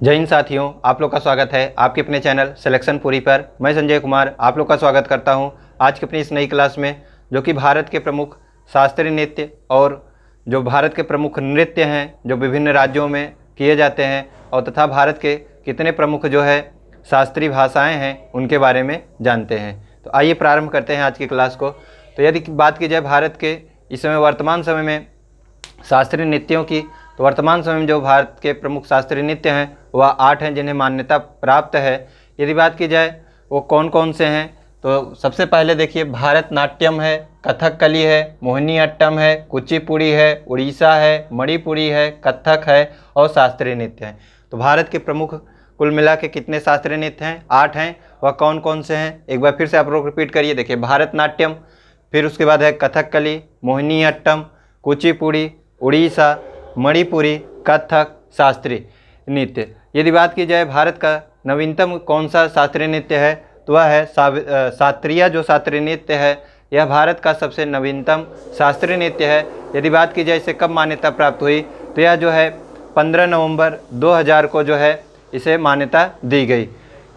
जय हिंद साथियों, आप लोग का स्वागत है आपके अपने चैनल सिलेक्शन पूरी पर। मैं संजय कुमार आप लोग का स्वागत करता हूं आज की अपनी इस नई क्लास में, जो कि भारत के प्रमुख शास्त्रीय नृत्य और जो भारत के प्रमुख नृत्य हैं जो विभिन्न राज्यों में किए जाते हैं और तथा भारत के कितने प्रमुख जो है शास्त्रीय भाषाएँ हैं उनके बारे में जानते हैं। तो आइए प्रारंभ करते हैं आज की क्लास को। तो यदि बात की जाए भारत के इस समय वर्तमान समय में शास्त्रीय नृत्यों की, तो वर्तमान समय में जो भारत के प्रमुख शास्त्रीय नृत्य हैं वह 8 हैं जिन्हें मान्यता प्राप्त है। यदि बात की जाए वो कौन कौन से हैं, तो सबसे पहले देखिए भारतनाट्यम है, कथकली है, मोहिनीअट्टम है, कुचिपुड़ी है, उड़ीसा है, मणिपुरी है, कथक है और शास्त्रीय नृत्य है। तो भारत के प्रमुख कुल मिला के कितने शास्त्रीय नृत्य हैं? 8 हैं। वह कौन कौन से हैं एक बार फिर से आप लोग रिपीट करिए। देखिए भारतनाट्यम, फिर उसके बाद है कथकली, मोहिनीअट्टम, कुचिपुड़ी, उड़ीसा, मणिपुरी, कथक, शास्त्रीय नृत्य। यदि बात की जाए भारत का नवीनतम कौन सा शास्त्रीय नृत्य है, तो वह है शास्त्रीय जो शास्त्रीय नृत्य है, यह भारत का सबसे नवीनतम शास्त्रीय नृत्य है। यदि बात की जाए इसे कब मान्यता प्राप्त हुई, तो यह जो है 15 नवंबर 2000 को जो है इसे मान्यता दी गई।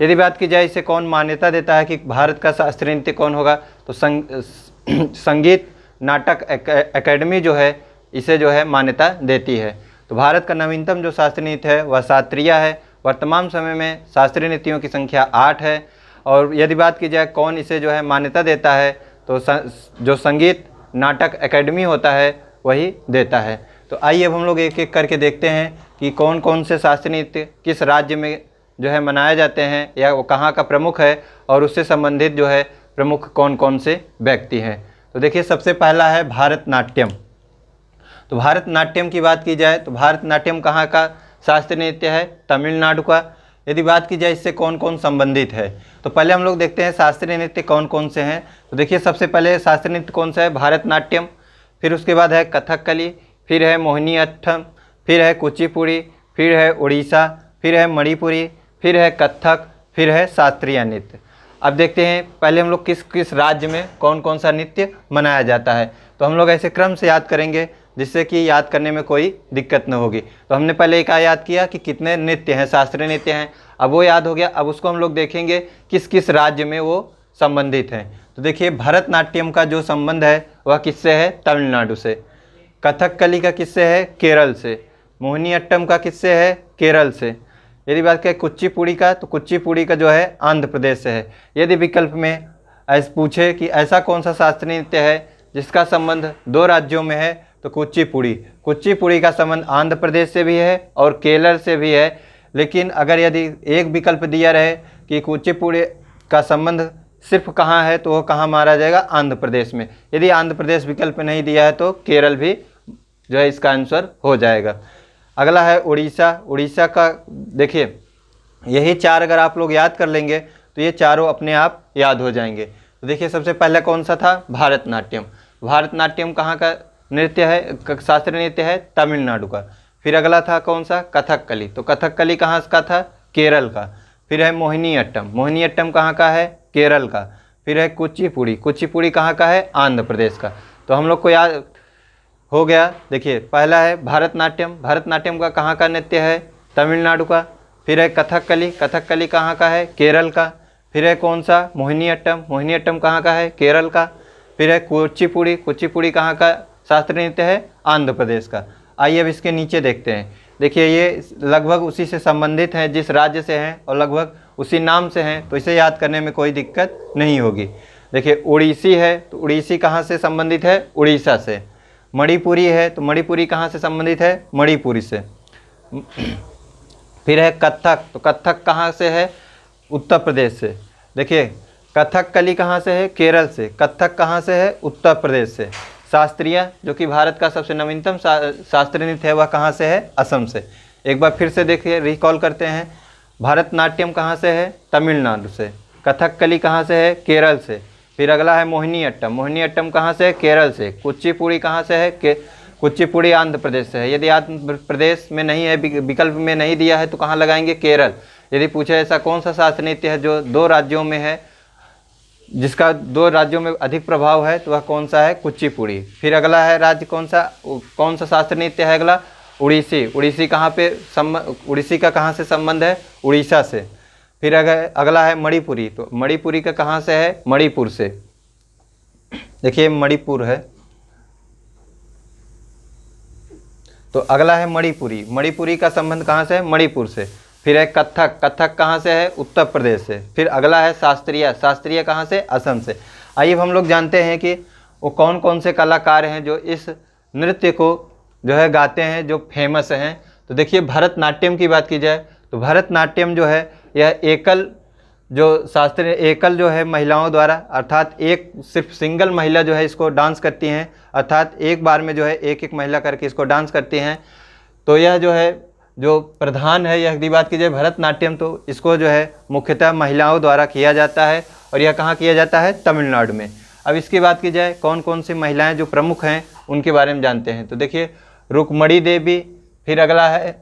यदि बात की जाए इसे कौन मान्यता देता है कि भारत का शास्त्रीय नृत्य कौन होगा, तो संगीत नाटक अकेडमी जो है इसे जो है मान्यता देती है। तो भारत का नवीनतम जो शास्त्रीय नृत्य है वह शास्त्रीय है। वर्तमान समय में शास्त्रीय नृत्यों की संख्या 8 है। और यदि बात की जाए कौन इसे जो है मान्यता देता है, तो जो संगीत नाटक अकेडमी होता है वही देता है। तो आइए अब हम लोग एक एक करके देखते हैं कि कौन कौन से शास्त्रीय नृत्य किस राज्य में जो है मनाए जाते हैं या वो कहाँ का प्रमुख है और उससे संबंधित जो है प्रमुख कौन कौन से व्यक्ति हैं। तो देखिए सबसे पहला है भारतनाट्यम। तो भारतनाट्यम की बात की जाए तो भारतनाट्यम कहाँ का शास्त्रीय नृत्य है? तमिलनाडु का। यदि बात की जाए इससे कौन कौन संबंधित है, तो पहले हम लोग देखते हैं शास्त्रीय नृत्य कौन कौन से हैं। तो देखिए सबसे पहले शास्त्रीय नृत्य कौन सा है? भारतनाट्यम, फिर उसके बाद है कथकली, फिर है मोहिनीअट्टम, फिर है कुचिपुड़ी, फिर है उड़ीसा, फिर है मणिपुरी, फिर है कथक, फिर है शास्त्रीय नृत्य। अब देखते हैं पहले हम लोग किस किस राज्य में कौन कौन सा नृत्य मनाया जाता है। तो हम लोग ऐसे क्रम से याद करेंगे जिससे कि याद करने में कोई दिक्कत न होगी। तो हमने पहले एक याद किया कि कितने नृत्य हैं, शास्त्रीय नृत्य हैं, अब वो याद हो गया। अब उसको हम लोग देखेंगे किस किस राज्य में वो संबंधित हैं। तो देखिए भरतनाट्यम का जो संबंध है वह किससे है? तमिलनाडु से। कथकली का किससे है? केरल से। मोहिनीअट्टम का किससे है? केरल से। यदि बात करें कुचिपुड़ी का, तो कुचिपुड़ी का जो है आंध्र प्रदेश से है। यदि विकल्प में ऐसे पूछे कि ऐसा कौन सा शास्त्रीय नृत्य है जिसका संबंध 2 राज्यों में है, तो कुचिपुड़ी। कुचिपुड़ी का संबंध आंध्र प्रदेश से भी है और केरल से भी है। लेकिन अगर यदि एक विकल्प दिया रहे कि कुचिपुड़ी का संबंध सिर्फ कहाँ है, तो वो कहाँ मारा जाएगा? आंध्र प्रदेश में। यदि आंध्र प्रदेश विकल्प नहीं दिया है तो केरल भी जो है इसका आंसर हो जाएगा। अगला है उड़ीसा। उड़ीसा का देखिए यही 4 अगर आप लोग याद कर लेंगे तो ये चारों अपने आप याद हो जाएंगे। तो देखिए सबसे पहले कौन सा था? भारतनाट्यम। भारतनाट्यम कहाँ का नृत्य है? शास्त्रीय नृत्य है तमिलनाडु का। फिर अगला था कौन सा? कथकली। तो कथकली कहाँ का था? केरल का। फिर है मोहिनीअट्टम। मोहिनीअट्टम कहाँ का है? केरल का। फिर है कुचिपुड़ी। कुचिपुड़ी कहाँ का है? आंध्र प्रदेश का। तो हम लोग को याद हो गया। देखिए पहला है भारतनाट्यम। भारतनाट्यम का कहाँ का नृत्य है? तमिलनाडु का। फिर है कथकली। कथकली कहाँ का है? केरल का। फिर है कौन सा? मोहिनीअट्टम। मोहिनीअट्टम कहाँ का है? केरल का। फिर है कुचिपुड़ी। कुचिपुड़ी कहाँ का शास्त्रीय नृत्य है? आंध्र प्रदेश का। आइए अब इसके नीचे देखते हैं। देखिए ये लगभग उसी से संबंधित हैं जिस राज्य से हैं और लगभग उसी नाम से हैं, तो इसे याद करने में कोई दिक्कत नहीं होगी। देखिए उड़ीसी है, तो उड़ीसी कहाँ से संबंधित है? उड़ीसा से। मणिपुरी है, तो मणिपुरी कहाँ से संबंधित है? मणिपुरी से। फिर है कथक। तो कथक कहाँ से है? उत्तर प्रदेश से। देखिए कथकली कहाँ से है? केरल से। कथक कहाँ से है? उत्तर प्रदेश से। शास्त्रीय जो कि भारत का सबसे नवीनतम शास्त्रीय नृत्य है वह कहाँ से है? असम से। एक बार फिर से देखिए रिकॉल करते हैं। भारतनाट्यम कहाँ से है? तमिलनाडु से। कथकली कहाँ से है? केरल से। फिर अगला है मोहिनीअट्टम। मोहिनीअट्टम कहाँ से है? केरल से। कुचिपुड़ी कहाँ से है? कुचिपुड़ी आंध्र प्रदेश से है। यदि आंध्र प्रदेश में नहीं है, विकल्प में नहीं दिया है, तो कहाँ लगाएंगे? केरल। यदि पूछे ऐसा कौन सा शास्त्रीय नृत्य है जो 2 राज्यों में है, जिसका 2 राज्यों में अधिक प्रभाव है, तो वह कौन सा है? कुचिपुड़ी। फिर अगला है राज्य कौन सा शास्त्रीय नृत्य है? अगला उड़ीसी, उड़ीसी कहाँ पे उड़ीसी का कहाँ से संबंध है? उड़ीसा से। फिर अगला है मणिपुरी, तो मणिपुरी का कहाँ से है? मणिपुर से। देखिए मणिपुर है, तो अगला है मणिपुरी, मणिपुरी का संबंध कहाँ से है? मणिपुर से। फिर है कथक, कथक कहाँ से है? उत्तर प्रदेश से। फिर अगला है शास्त्रीय, शास्त्रीय कहाँ से? असम से। आइए हम लोग जानते हैं कि वो कौन कौन से कलाकार हैं जो इस नृत्य को जो है गाते हैं, जो फेमस हैं। तो देखिए भरतनाट्यम की बात की जाए तो भरतनाट्यम जो है यह एकल जो शास्त्रीय एकल जो है महिलाओं द्वारा, अर्थात एक सिर्फ सिंगल महिला जो है इसको डांस करती हैं, अर्थात एक बार में जो है एक एक महिला करके इसको डांस करती हैं। तो यह जो है जो प्रधान है, यह यदि बात की जाए भरतनाट्यम, तो इसको जो है मुख्यतः महिलाओं द्वारा किया जाता है और यह कहाँ किया जाता है? तमिलनाडु में। अब इसकी बात की जाए कौन कौन सी महिलाएं जो प्रमुख हैं उनके बारे में जानते हैं। तो देखिए रुक्मणी देवी, फिर अगला है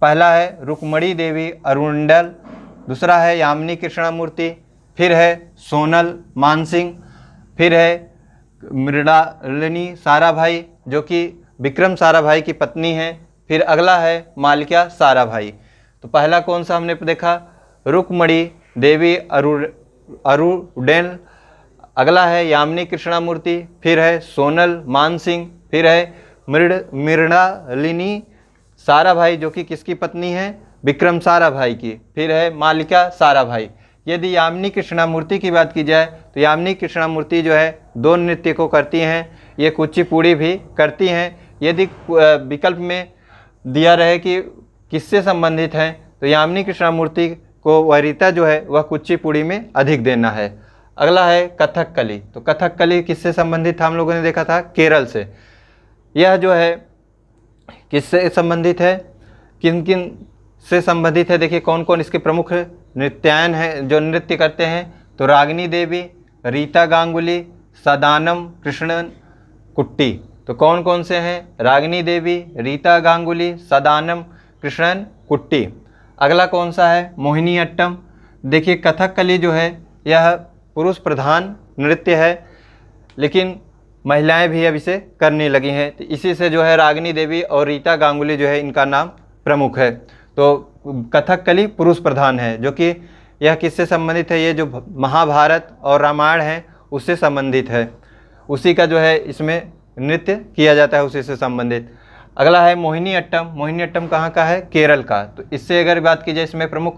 पहला है रुक्मणी देवी अरुंडल, दूसरा है यामिनी कृष्णमूर्ति, फिर है सोनल मानसिंह, फिर है मृणालिनी साराभाई जो कि विक्रम साराभाई की पत्नी है, फिर अगला है मालकिया साराभाई। तो पहला कौन सा हमने देखा? रुक्मणी देवी अरुडेल, अगला है यामिनी कृष्णमूर्ति, फिर है सोनल मानसिंह, फिर है मृणालिनी साराभाई जो कि किसकी पत्नी है? विक्रम साराभाई की, फिर है मालकिया साराभाई। यदि यामिनी कृष्णमूर्ति की बात की जाए तो यामिनी कृष्णमूर्ति जो है दो नृत्य को करती हैं, ये कुचिपुड़ी भी करती हैं। यदि विकल्प में दिया रहे कि किससे संबंधित हैं तो यामिनी कृष्णमूर्ति को वरीता जो है वह कुचिपुड़ी में अधिक देना है। अगला है कथकली, तो कथकली किससे संबंधित था? हम लोगों ने देखा था केरल से। यह जो है किससे संबंधित है? किन किन से संबंधित है? देखिए कौन कौन इसके प्रमुख नृत्यायन हैं जो नृत्य करते हैं। तो रागिनी देवी, रीता गांगुली, सदानम कृष्णन कुट्टी। तो कौन कौन से हैं? रागिनी देवी, रीता गांगुली, सदानम कृष्णन कुट्टी। अगला कौन सा है? मोहिनीअट्टम। देखिए कथकली जो है यह पुरुष प्रधान नृत्य है, लेकिन महिलाएं भी अब इसे करने लगी हैं। तो इसी से जो है रागिनी देवी और रीता गांगुली जो है इनका नाम प्रमुख है। तो कथकली पुरुष प्रधान है, जो कि यह किससे संबंधित है? ये जो महाभारत और रामायण है उससे संबंधित है, उसी का जो है इसमें नृत्य किया जाता है, उसी से संबंधित। अगला है मोहिनीअट्टम, मोहिनीअट्टम कहाँ का है? केरल का। तो इससे अगर बात की जाए इसमें प्रमुख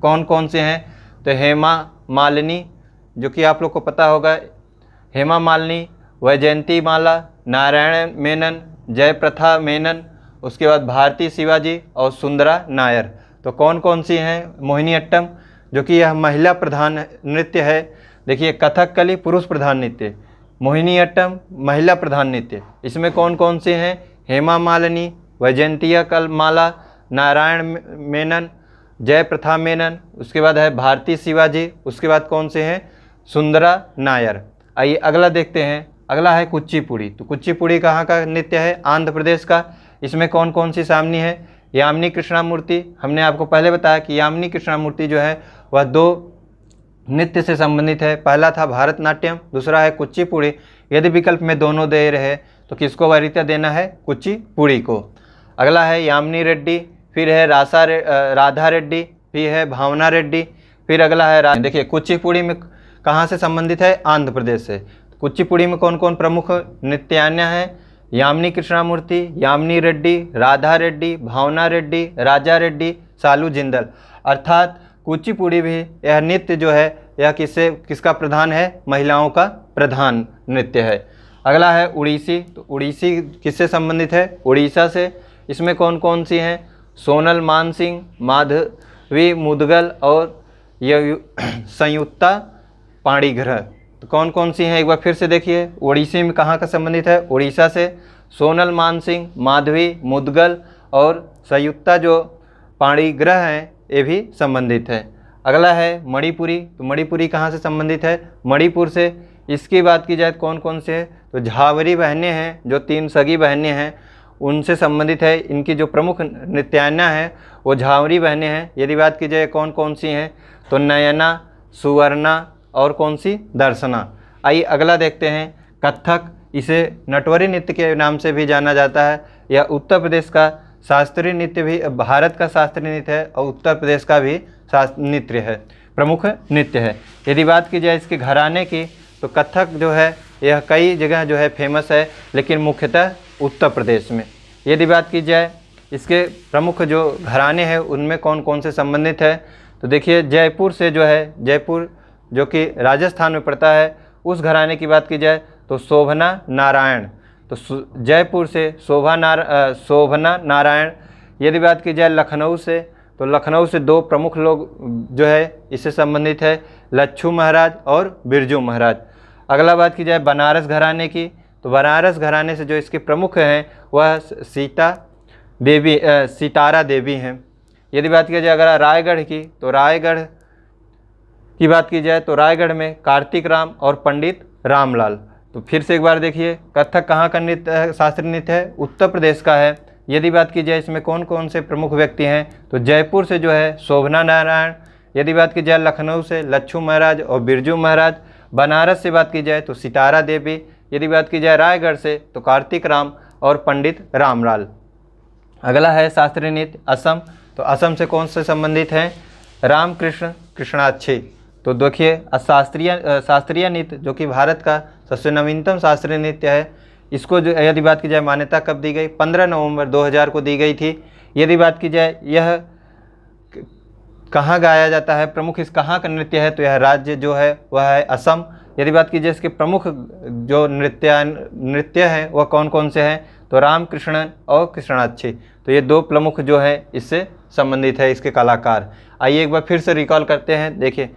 कौन कौन से हैं? तो हेमा मालिनी जो कि आप लोग को पता होगा, हेमा मालिनी, वैजयंती माला, नारायण मेनन, जयप्रथा मेनन, उसके बाद भारती शिवाजी और सुंदरा नायर। तो कौन कौन सी हैं? मोहिनीअट्टम जो कि यह महिला प्रधान नृत्य है। देखिए कथकली पुरुष प्रधान नृत्य, मोहिनीअट्टम महिला प्रधान नृत्य। इसमें कौन कौन से हैं? हेमा मालिनी, वैजयंतिया माला, नारायण मेनन, जयप्रथा मेनन, उसके बाद है भारती शिवाजी, उसके बाद कौन से हैं? सुंदरा नायर। आइए अगला देखते हैं। अगला है कुचिपुड़ी। तो कुचिपुड़ी कहाँ का नृत्य है? आंध्र प्रदेश का। इसमें कौन कौन सी सामनी है? यामिनी कृष्णमूर्ति, हमने आपको पहले बताया कि यामिनी कृष्णमूर्ति जो है वह दो नृत्य से संबंधित है। पहला था भरतनाट्यम, दूसरा है कुचिपुड़ी। यदि विकल्प में दोनों दे रहे तो किसको वरीयता देना है? कुचिपुड़ी को। अगला है यामिनी रेड्डी, फिर है राधा रेड्डी, फिर है भावना रेड्डी, फिर अगला है देखिए कुचिपुड़ी में कहाँ से संबंधित है? आंध्र प्रदेश से। कुचिपुड़ी में कौन कौन प्रमुख नृत्यान्य हैं? यामिनी कृष्णमूर्ति, यामिनी रेड्डी, राधा रेड्डी, भावना रेड्डी, राजा रेड्डी, सालू जिंदल। अर्थात कुचिपुड़ी भी यह नृत्य जो है यह किसका प्रधान है? महिलाओं का प्रधान नृत्य है। अगला है उड़ीसी। तो उड़ीसी किससे संबंधित है? उड़ीसा से। इसमें कौन कौन सी हैं? सोनल मानसिंह, माधवी मुदगल और संयुक्ता पाणिग्रह। तो कौन कौन सी हैं एक बार फिर से देखिए। उड़ीसी में कहाँ का संबंधित है? उड़ीसा से। सोनल मानसिंह, माधवी मुदगल और संयुक्ता जो पाणिग्रह हैं ये भी संबंधित है। अगला है मणिपुरी। तो मणिपुरी कहाँ से संबंधित है? मणिपुर से। इसकी बात की जाए कौन कौन से है? तो झावरी बहनें हैं, जो 3 सगी बहनें हैं उनसे संबंधित है। इनकी जो प्रमुख नृत्यान्या है वो झावरी बहनें हैं। यदि बात की जाए कौन कौन सी हैं तो नयना, सुवर्णा और कौन सी? दर्शना। आइए अगला देखते हैं कथक। इसे नटवरी नृत्य के नाम से भी जाना जाता है, यह उत्तर प्रदेश का शास्त्रीय नृत्य भी, भारत का शास्त्रीय नृत्य है और उत्तर प्रदेश का भी नृत्य है, प्रमुख नृत्य है। यदि बात की जाए इसके घराने की तो कथक जो है यह कई जगह जो है फेमस है, लेकिन मुख्यतः उत्तर प्रदेश में। यदि बात की जाए इसके प्रमुख जो घराने हैं उनमें कौन कौन से संबंधित है, तो देखिए जयपुर से जो है, जयपुर जो कि राजस्थान में पड़ता है, उस घराने की बात की जाए तो शोभना नारायण, तो जयपुर से शोभना नारायण। यदि बात की जाए लखनऊ से, तो लखनऊ से दो प्रमुख लोग जो है इससे संबंधित है, लच्छू महाराज और बिरजू महाराज। अगला बात की जाए बनारस घराने की, तो बनारस घराने से जो इसके प्रमुख हैं वह सितारा देवी हैं। यदि बात की जाए अगर रायगढ़ की, तो रायगढ़ की बात की जाए तो रायगढ़ में कार्तिक राम और पंडित रामलाल। तो फिर से एक बार देखिए, कथक कहाँ का नृत्य है, शास्त्रीय नृत्य है, उत्तर प्रदेश का है। यदि बात की जाए इसमें कौन कौन से प्रमुख व्यक्ति हैं, तो जयपुर से जो है शोभना नारायण। यदि बात की जाए लखनऊ से लच्छू महाराज और बिरजू महाराज। बनारस से बात की जाए तो सितारा देवी। यदि बात की जाए रायगढ़ से तो कार्तिक राम और पंडित रामलाल। अगला है शास्त्रीय नृत्य असम, तो असम से कौन से संबंधित हैं, रामकृष्ण कृष्णाक्षी। तो देखिए शास्त्रीय नृत्य जो कि भारत का सबसे नवीनतम शास्त्रीय नृत्य है, इसको जो यदि बात की जाए मान्यता कब दी गई, 15 नवंबर 2000 को दी गई थी। यदि बात की जाए यह कहाँ गाया जाता है, प्रमुख इस कहाँ का नृत्य है, तो यह राज्य जो है वह है असम। यदि बात की जाए इसके प्रमुख जो नृत्य हैं वह कौन कौन से हैं, तो रामकृष्णन और कृष्णाक्षी। तो ये दो प्रमुख जो है इससे संबंधित है इसके कलाकार। आइए एक बार फिर से रिकॉल करते हैं। देखिए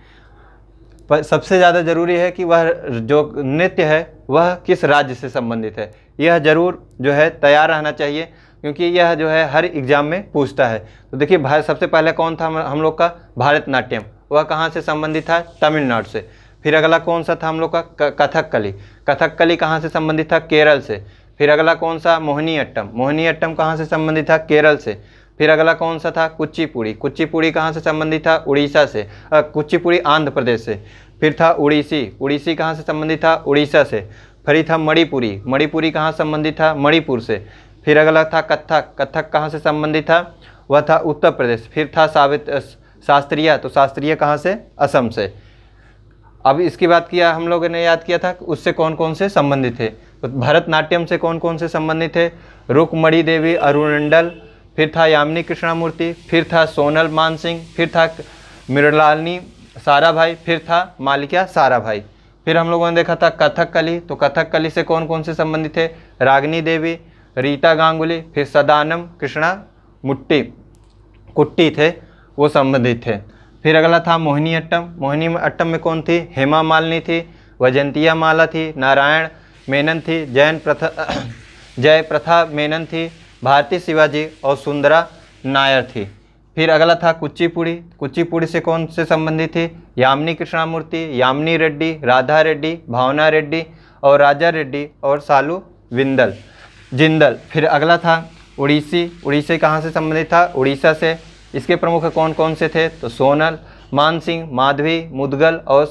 सबसे ज़्यादा ज़रूरी है कि वह जो नृत्य है वह किस राज्य से संबंधित है, यह ज़रूर जो है तैयार रहना चाहिए, क्योंकि यह जो है हर एग्ज़ाम में पूछता है। तो देखिए सबसे पहले कौन था हम लोग का, भारतनाट्यम, वह कहाँ से संबंधित था, तमिलनाडु से। फिर अगला कौन सा था हम लोग का, कथकली। कथकली कहाँ से संबंधित था, केरल से। फिर अगला कौन सा, मोहिनीअट्टम। मोहिनीअट्टम कहाँ से संबंधित था, केरल से। फिर अगला कौन सा था, कुचिपुड़ी। कुचिपुड़ी कहाँ से संबंधित था, उड़ीसा से। कुचिपुड़ी आंध्र प्रदेश से। फिर था उड़ीसी। उड़ीसी कहाँ से संबंधित था, उड़ीसा से। फिर था मणिपुरी। मणिपुरी कहाँ संबंधित था, मणिपुर से। फिर अगला था कथक। कथक कहाँ से संबंधित था, वह था उत्तर प्रदेश। फिर था शास्त्रीय, तो शास्त्रीय कहाँ से, असम से। अब इसकी बात किया हम लोगों ने, याद किया था उससे कौन कौन से संबंधित थे। तो भरतनाट्यम से कौन कौन से संबंधित थे, रुक्मणी देवी अरुणंडल। फिर था यामिनी कृष्णामूर्ति। फिर था सोनल मानसिंह। फिर था मृणालिनी साराभाई। फिर था मालिका साराभाई। फिर हम लोगों ने देखा था कथकली। तो कथकली से कौन कौन से संबंधित थे, रागिनी देवी, रीता गांगुली। फिर सदानम कृष्णा कुट्टी थे, वो संबंधित थे। फिर अगला था मोहिनीअट्टम। मोहिनीअट्टम में कौन थी, हेमा मालिनी थी, वैजंतिया माला थी, नारायण मेनन थी, जय प्रथा मेनन थी, भारती शिवाजी और सुंदरा नायर थी। फिर अगला था कुचिपुड़ी। कुचिपुड़ी से कौन से संबंधित थी, यामिनी कृष्णामूर्ति, यामिनी रेड्डी, राधा रेड्डी, भावना रेड्डी और राजा रेड्डी और सालू जिंदल। फिर अगला था उड़ीसी। उड़ीसी कहाँ से संबंधित था, उड़ीसा से। इसके प्रमुख कौन कौन से थे, तो सोनल मानसिंह, माधवी मुदगल और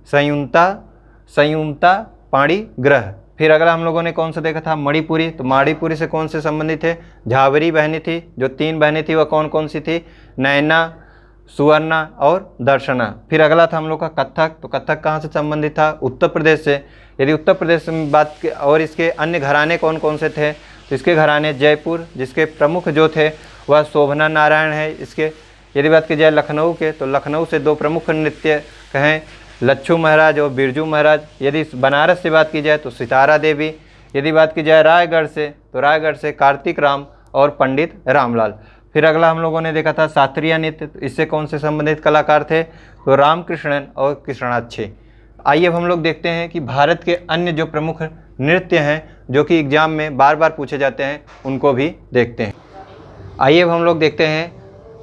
संयुक्ता पाणिग्रह। फिर अगला हम लोगों ने कौन सा देखा था, मणिपुरी। तो मणिपुरी से कौन से संबंधित थे, झावरी बहनें थी, जो 3 बहनें थी वह कौन कौन सी थी, नैना, सुवर्णा और दर्शना। फिर अगला था हम लोग का कथक। तो कथक कहाँ से संबंधित था, उत्तर प्रदेश से। यदि उत्तर प्रदेश में बात की और इसके अन्य घराने कौन कौन से थे, तो इसके घराने जयपुर, जिसके प्रमुख जो थे वह शोभना नारायण है। इसके यदि बात की जाए लखनऊ के, तो लखनऊ से 2 प्रमुख नृत्य कहें, लच्छू महाराज और बिरजू महाराज। यदि बनारस से बात की जाए तो सितारा देवी। यदि बात की जाए रायगढ़ से, तो रायगढ़ से कार्तिक राम और पंडित रामलाल। फिर अगला हम लोगों ने देखा था शास्त्रीय नृत्य। तो इससे कौन से संबंधित कलाकार थे, तो रामकृष्णन और कृष्णाक्षी। आइए अब हम लोग देखते हैं कि भारत के अन्य जो प्रमुख नृत्य हैं जो कि एग्जाम में बार बार पूछे जाते हैं, उनको भी देखते हैं। आइए अब हम लोग देखते हैं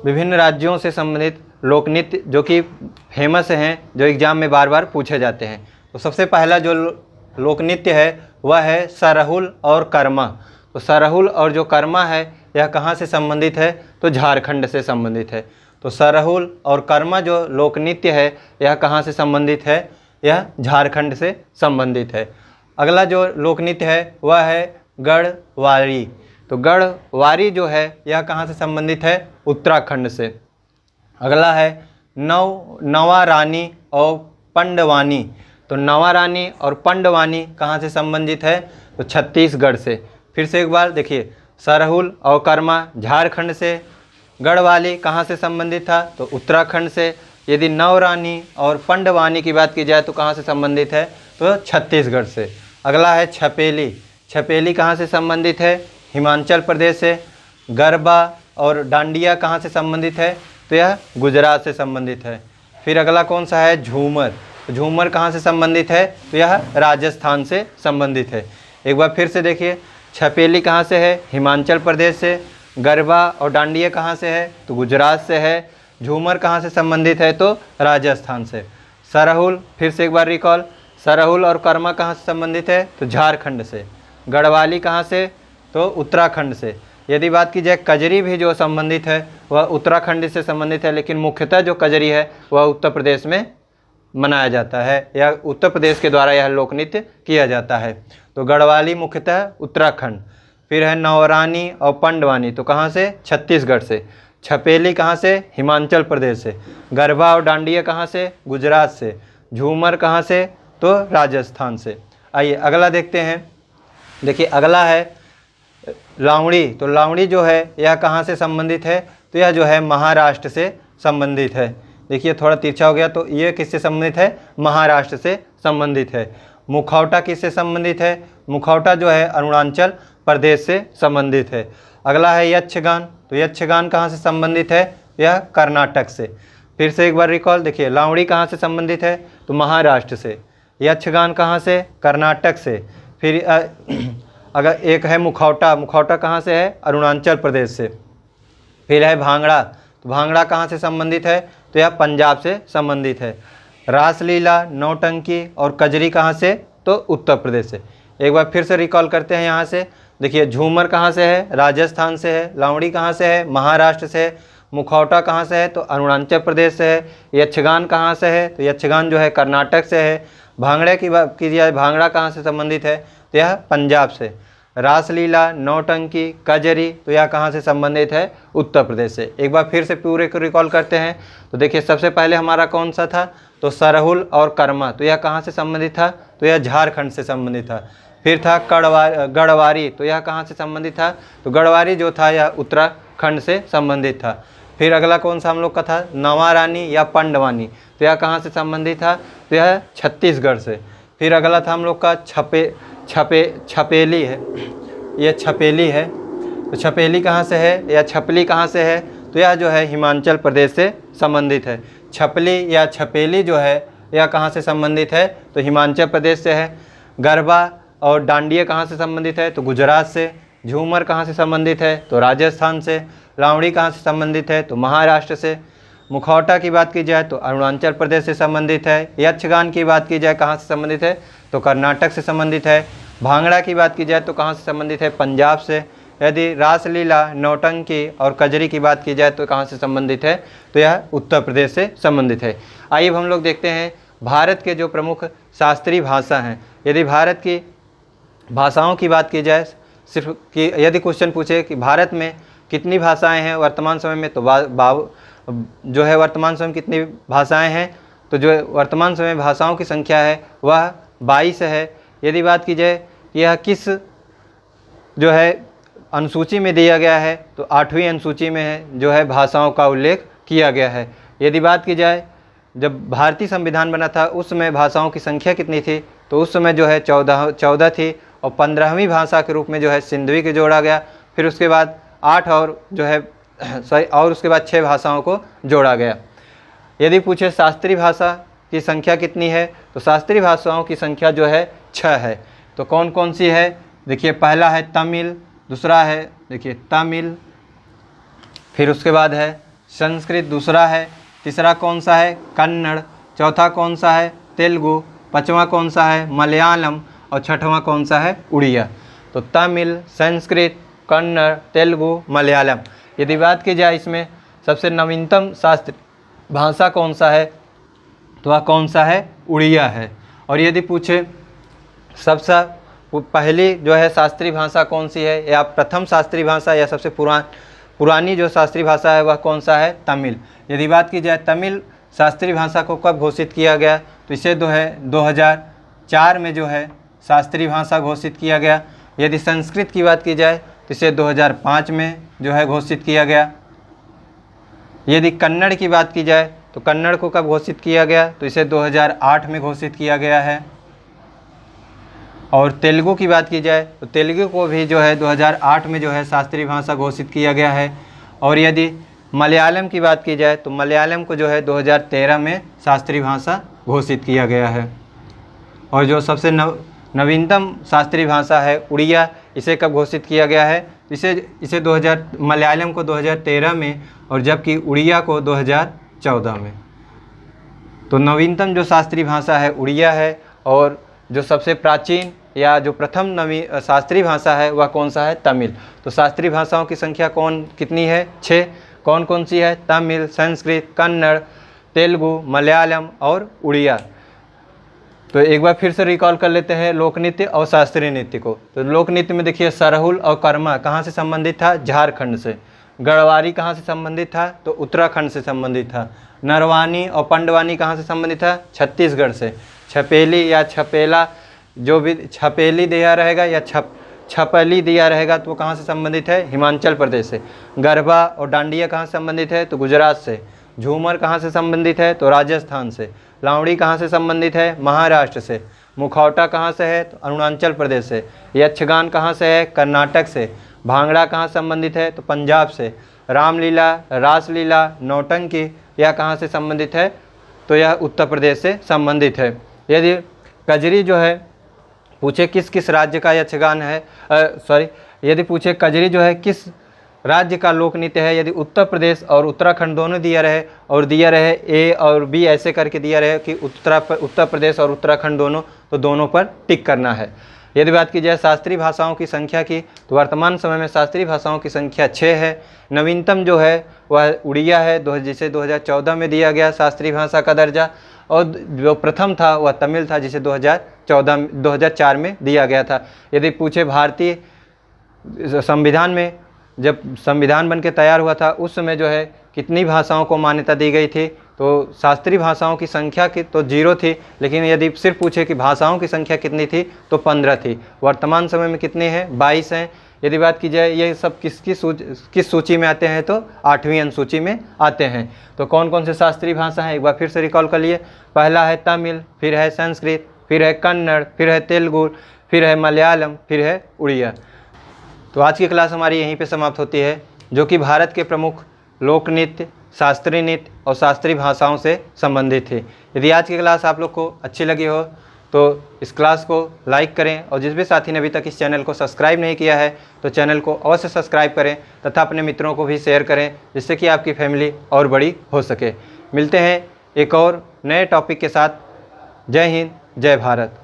विभिन्न राज्यों से संबंधित लोक नृत्य जो कि फेमस हैं, जो एग्जाम में बार बार पूछे जाते हैं। तो सबसे पहला जो लोक नृत्य है वह है सरहुल और कर्मा। तो सरहुल और जो कर्मा है यह कहाँ से संबंधित है, तो झारखंड से संबंधित है। तो सरहुल और कर्मा जो लोक नृत्य है यह कहाँ से संबंधित है, यह झारखंड से संबंधित है। अगला जो लोक नृत्य है वह है गढ़वाली। तो गढ़वारी जो है यह कहाँ से संबंधित है? उत्तराखंड से। अगला है नवा रानी और पंडवानी। तो नवा रानी और पंडवानी कहाँ से संबंधित है? तो छत्तीसगढ़ से। फिर से एक बार देखिए, सरहुल और कर्मा झारखंड से। गढ़वाली कहाँ से संबंधित था? तो उत्तराखंड से। यदि नवरानी और पंडवानी की बात की जाए तो कहाँ से संबंधित है? तो छत्तीसगढ़ से। अगला है छपेली। छपेली कहाँ से संबंधित है? हिमाचल प्रदेश से। गरबा और डांडिया कहाँ से संबंधित है? तो यह गुजरात से संबंधित है। फिर अगला कौन सा है? झूमर। झूमर कहाँ से संबंधित है? तो यह राजस्थान से संबंधित है। एक बार फिर से देखिए, छपेली कहाँ से है? हिमाचल प्रदेश से। गरबा और डांडिया कहाँ से है? तो गुजरात से है। झूमर कहाँ से संबंधित है? तो राजस्थान से। सरहुल, फिर से एक बार रिकॉल, सरहुल और कर्मा कहाँ से संबंधित है? तो झारखंड से। गढ़वाली कहाँ से? तो उत्तराखंड से। यदि बात की जाए कजरी भी जो संबंधित है वह उत्तराखंड से संबंधित है, लेकिन मुख्यतः जो कजरी है वह उत्तर प्रदेश में मनाया जाता है या उत्तर प्रदेश के द्वारा यह लोक नृत्य किया जाता है। तो गढ़वाली मुख्यतः उत्तराखंड। फिर है नवरानी और पंडवानी, तो कहाँ से? छत्तीसगढ़ से। छपेली कहाँ से? हिमाचल प्रदेश से। गरबा और डांडिया कहाँ से? गुजरात से। झूमर कहाँ से? तो राजस्थान से। आइए अगला देखते हैं। देखिए अगला है लावणी। तो लावणी जो है यह कहाँ से संबंधित है? तो यह जो है महाराष्ट्र से संबंधित है। देखिए थोड़ा तिरछा हो गया, तो ये किससे संबंधित है? महाराष्ट्र से संबंधित है। मुखौटा किससे संबंधित है? मुखौटा जो है अरुणाचल प्रदेश से संबंधित है। अगला है यक्षगान। तो यक्षगान कहाँ से संबंधित है? यह कर्नाटक से। फिर से एक बार रिकॉल, देखिए लावणी कहाँ से संबंधित है? तो महाराष्ट्र से। यक्षगान कहाँ से? कर्नाटक से। फिर अगर एक है मुखौटा। मुखौटा कहाँ से है? अरुणाचल प्रदेश से। फिर है भांगड़ा। तो भांगड़ा कहाँ से संबंधित है? तो यह पंजाब से संबंधित है। रासलीला, नौटंकी और कजरी कहाँ से? तो उत्तर प्रदेश से। एक बार फिर से रिकॉल करते हैं यहाँ से। देखिए झूमर कहाँ से है? राजस्थान से है। लावणी कहाँ से है? महाराष्ट्र से है। मुखौटा कहाँ से है? तो अरुणाचल प्रदेश से है। यक्षगान कहाँ से है? तो यक्षगान जो है कर्नाटक से है। भांगड़े की बात की जाए, भांगड़ा कहाँ से संबंधित है? तो यह पंजाब से। रासलीला, नौटंकी, कजरी, तो यह कहाँ से संबंधित है? उत्तर प्रदेश से। एक बार फिर से पूरे को रिकॉल करते हैं। तो देखिए सबसे पहले हमारा कौन सा था? तो सरहुल और कर्मा, तो यह कहाँ से संबंधित था? तो यह झारखंड से संबंधित था। फिर था गढ़वारी, तो यह कहाँ से संबंधित था? तो गढ़वारी जो था यह उत्तराखंड से संबंधित था। फिर अगला कौन सा हम लोग का था? नवा रानी या पंडवानी, तो यह कहाँ से संबंधित था? तो यह छत्तीसगढ़ से। फिर अगला था हम लोग का छपेली है। यह छपेली है। तो छपेली कहाँ से है या छपली कहाँ से है? तो यह जो है हिमाचल प्रदेश से संबंधित है। छपली या छपेली जो है यह कहाँ से संबंधित है? तो हिमाचल प्रदेश से है। गरबा और डांडिया कहाँ से संबंधित है? तो गुजरात से। झूमर कहाँ से संबंधित है? तो राजस्थान से। लावणी कहाँ से संबंधित है? तो महाराष्ट्र से। मुखौटा की बात की जाए तो अरुणाचल प्रदेश से संबंधित है। यक्षगान की बात की जाए कहाँ से संबंधित है? तो कर्नाटक से संबंधित है। भांगड़ा की बात की जाए तो कहाँ से संबंधित है? पंजाब से। यदि रासलीला, नौटंकी और कजरी की बात की जाए तो कहाँ से संबंधित है? तो यह उत्तर प्रदेश से संबंधित है। आइए हम लोग देखते हैं भारत के जो प्रमुख शास्त्रीय भाषा हैं। यदि भारत की भाषाओं की बात की जाए, सिर्फ कि यदि क्वेश्चन पूछे कि भारत में कितनी भाषाएं हैं वर्तमान समय में, तो जो है वर्तमान समय में कितनी भाषाएं हैं, तो जो वर्तमान समय में भाषाओं की संख्या है वह 22 है। यदि बात की जाए कि यह किस जो है अनुसूची में दिया गया है, तो 8वीं अनुसूची में है जो है भाषाओं का उल्लेख किया गया है। यदि बात की जाए जब भारतीय संविधान बना था उस समय भाषाओं की संख्या कितनी थी, तो उस समय जो है 14 थी और 15वीं भाषा के रूप में जो है सिंधवी को जोड़ा गया। फिर उसके बाद 8 और जो है और उसके बाद 6 भाषाओं को जोड़ा गया। यदि पूछे शास्त्रीय भाषा की संख्या कितनी है, तो शास्त्रीय भाषाओं की संख्या जो है 6 है। तो कौन कौन सी है? देखिए पहला है तमिल, दूसरा है देखिए तमिल, फिर उसके बाद है संस्कृत, दूसरा है, तीसरा कौन सा है? कन्नड़, चौथा कौन सा है? तेलुगु, पांचवा कौन सा है? मलयालम और छठवां कौन सा है? उड़िया। तो तमिल, संस्कृत, कन्नड़, तेलुगु, मलयालम। यदि बात की जाए इसमें सबसे नवीनतम शास्त्रीय भाषा कौन सा है, तो वह कौन सा है? उड़िया है। और यदि पूछे सबसे पहली जो है शास्त्रीय भाषा कौन सी है, या प्रथम शास्त्रीय भाषा या सबसे पुरानी जो शास्त्रीय भाषा है वह कौन सा है, तमिल। यदि बात की जाए तमिल शास्त्रीय भाषा को कब घोषित किया गया, तो इसे 2004 में जो है शास्त्रीय भाषा घोषित किया गया। यदि संस्कृत की बात की जाए तो इसे 2005 में जो है घोषित किया गया। यदि कन्नड़ की बात की जाए तो कन्नड़ को कब घोषित किया गया, तो इसे 2008 में घोषित किया गया है। और तेलुगु की बात की जाए तो तेलुगु को भी जो है 2008 में जो है शास्त्रीय भाषा घोषित किया गया है। और यदि मलयालम की बात की जाए तो मलयालम को जो है 2013 में शास्त्रीय भाषा घोषित किया गया है। और जो सबसे नवीनतम शास्त्रीय भाषा है उड़िया, इसे कब घोषित किया गया है, इसे मलयालम को 2013 में और जबकि उड़िया को 2014 में। तो नवीनतम जो शास्त्रीय भाषा है उड़िया है, और जो सबसे प्राचीन या जो प्रथम शास्त्रीय भाषा है वह कौन सा है, तमिल। तो शास्त्रीय भाषाओं की संख्या कितनी है, 6। कौन कौन सी है, तमिल, संस्कृत, कन्नड़, तेलुगु, मलयालम और उड़िया। तो एक बार फिर से रिकॉल कर लेते हैं लोक नृत्य और शास्त्रीय नृत्य को। तो लोक नृत्य में देखिए सरहुल और कर्मा कहाँ से संबंधित था, झारखंड से। गढ़वारी कहाँ से संबंधित था, तो उत्तराखंड से संबंधित था। नरवानी और पंडवानी कहाँ से संबंधित था, छत्तीसगढ़ से। छपेली या छपेला, जो भी छपेली दिया रहेगा या छपली दिया रहेगा तो वो कहाँ से संबंधित है, हिमाचल प्रदेश से। गरबा और डांडिया कहाँ से संबंधित है, तो गुजरात से। झूमर कहाँ से संबंधित है, तो राजस्थान से। लावड़ी कहाँ से संबंधित है, महाराष्ट्र से। मुखौटा कहाँ से है, तो अरुणाचल प्रदेश से। यक्षगान कहाँ से है, कर्नाटक से। भांगड़ा कहाँ संबंधित है, तो पंजाब से। रामलीला, रासलीला, नौटंकी यह कहाँ से संबंधित है, तो यह उत्तर प्रदेश से संबंधित है। यदि कजरी जो है पूछे किस किस राज्य का यक्षगान है, यदि पूछे कजरी जो है किस राज्य का लोक नृत्य है, यदि उत्तर प्रदेश और उत्तराखंड दोनों दिया रहे ए और बी ऐसे करके दिया रहे कि उत्तर प्रदेश और उत्तराखंड दोनों, तो दोनों पर टिक करना है। यदि बात की जाए शास्त्रीय भाषाओं की संख्या की, तो वर्तमान समय में शास्त्रीय भाषाओं की संख्या 6 है। नवीनतम जो है वह उड़िया है, जिसे 2014 में दिया गया शास्त्रीय भाषा का दर्जा। और जो प्रथम था वह तमिल था, जिसे 2004 में दिया गया था। यदि पूछे भारतीय संविधान में जब संविधान बन के तैयार हुआ था उस समय जो है कितनी भाषाओं को मान्यता दी गई थी, तो शास्त्रीय भाषाओं की संख्या की तो 0 थी, लेकिन यदि सिर्फ पूछे कि भाषाओं की संख्या कितनी थी तो 15 थी। वर्तमान समय में कितने हैं, 22 हैं। यदि बात की जाए ये सब किस सूची में आते हैं, तो 8वीं अनुसूची में आते हैं। तो कौन कौन से शास्त्रीय भाषा हैं एक बार फिर से रिकॉल कर लिए। पहला है तमिल, फिर है संस्कृत, फिर है कन्नड़, फिर है तेलुगु, फिर है मलयालम, फिर है उड़िया। तो आज की क्लास हमारी यहीं पे समाप्त होती है, जो कि भारत के प्रमुख लोक नृत्य, शास्त्रीय नृत्य और शास्त्रीय भाषाओं से संबंधित थी। यदि आज की क्लास आप लोग को अच्छी लगी हो तो इस क्लास को लाइक करें, और जिस भी साथी ने अभी तक इस चैनल को सब्सक्राइब नहीं किया है तो चैनल को अवश्य सब्सक्राइब करें तथा अपने मित्रों को भी शेयर करें, जिससे कि आपकी फैमिली और बड़ी हो सके। मिलते हैं एक और नए टॉपिक के साथ। जय हिंद, जय भारत।